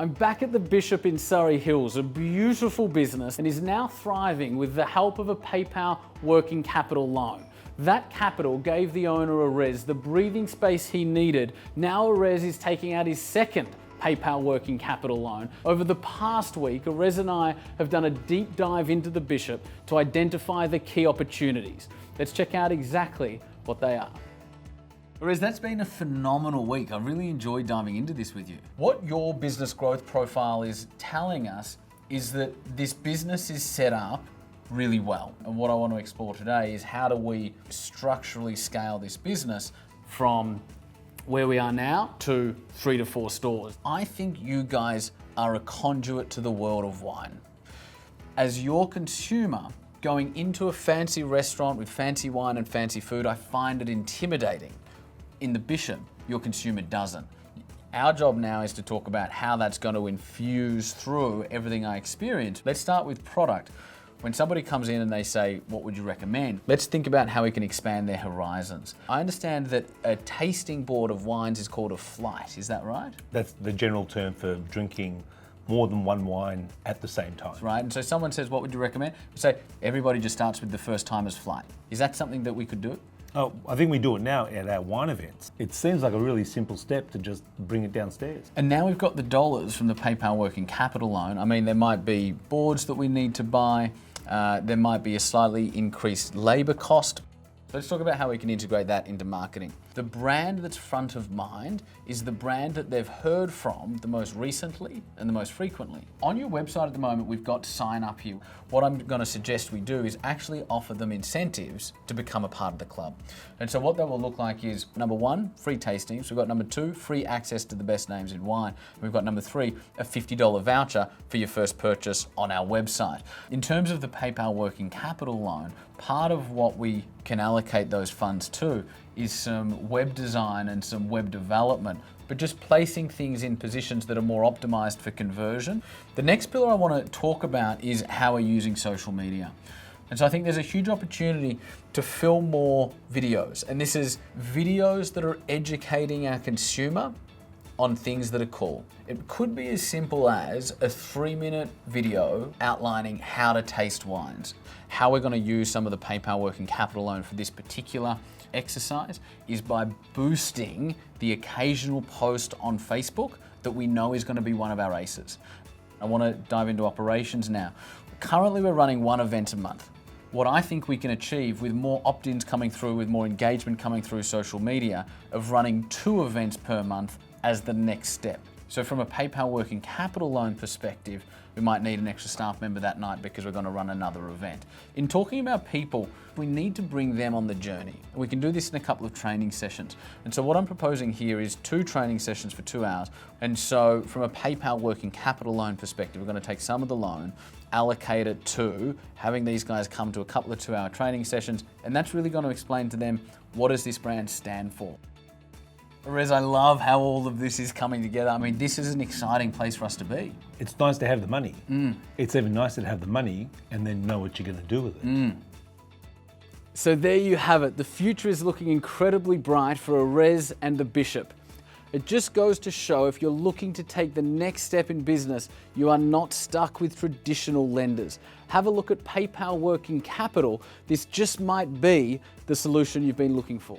I'm back at the Bishop in Surrey Hills, a beautiful business, and is now thriving with the help of a PayPal working capital loan. That capital gave the owner, Erez, the breathing space he needed. Now Erez is taking out his second PayPal working capital loan. Over the past week, Erez and I have done a deep dive into the Bishop to identify the key opportunities. Let's check out exactly what they are. Erez, that's been a phenomenal week. I really enjoyed diving into this with you. What your business growth profile is telling us is that this business is set up really well. And what I want to explore today is how do we structurally scale this business from where we are now to 3 to 4 stores. I think you guys are a conduit to the world of wine. As your consumer going into a fancy restaurant with fancy wine and fancy food, I find it intimidating. In the Bishop, your consumer doesn't. Our job now is to talk about how that's going to infuse through everything I experience. Let's start with product. When somebody comes in and they say, what would you recommend? Let's think about how we can expand their horizons. I understand that a tasting board of wines is called a flight, is that right? That's the general term for drinking more than one wine at the same time. Right, and so someone says, what would you recommend? We say, everybody just starts with the first timer's flight. Is that something that we could do? Oh, I think we do it now at our wine events. It seems like a really simple step to just bring it downstairs. And now we've got the dollars from the PayPal working capital loan. I mean, there might be boards that we need to buy. There might be a slightly increased labor cost. Let's talk about how we can integrate that into marketing. The brand that's front of mind is the brand that they've heard from the most recently and the most frequently. On your website at the moment, we've got sign up here. What I'm going to suggest we do is actually offer them incentives to become a part of the club. And so what that will look like is, number 1, free tastings. We've got number 2, free access to the best names in wine. We've got number 3, a $50 voucher for your first purchase on our website. In terms of the PayPal working capital loan, part of what we can allocate those funds to is some web design and some web development, but just placing things in positions that are more optimized for conversion. The next pillar I want to talk about is how we're using social media. And so I think there's a huge opportunity to film more videos. And this is videos that are educating our consumer on things that are cool. It could be as simple as a 3-minute video outlining how to taste wines. How we're going to use some of the PayPal working capital loan for this particular exercise is by boosting the occasional post on Facebook that we know is going to be one of our aces. I want to dive into operations now. Currently, we're running 1 event a month. What I think we can achieve with more opt-ins coming through, with more engagement coming through social media, of running 2 events per month as the next step. So from a PayPal working capital loan perspective, we might need an extra staff member that night because we're going to run another event. In talking about people, we need to bring them on the journey. We can do this in a couple of training sessions. And so what I'm proposing here is 2 training sessions for 2 hours. And so from a PayPal working capital loan perspective, we're going to take some of the loan, allocate it to having these guys come to a couple of 2-hour training sessions. And that's really going to explain to them, what does this brand stand for? Erez, I love how all of this is coming together. I mean, this is an exciting place for us to be. It's nice to have the money. It's even nicer to have the money and then know what you're going to do with it. So there you have it. The future is looking incredibly bright for Erez and the Bishop. It just goes to show, if you're looking to take the next step in business, you are not stuck with traditional lenders. Have a look at PayPal working capital. This just might be the solution you've been looking for.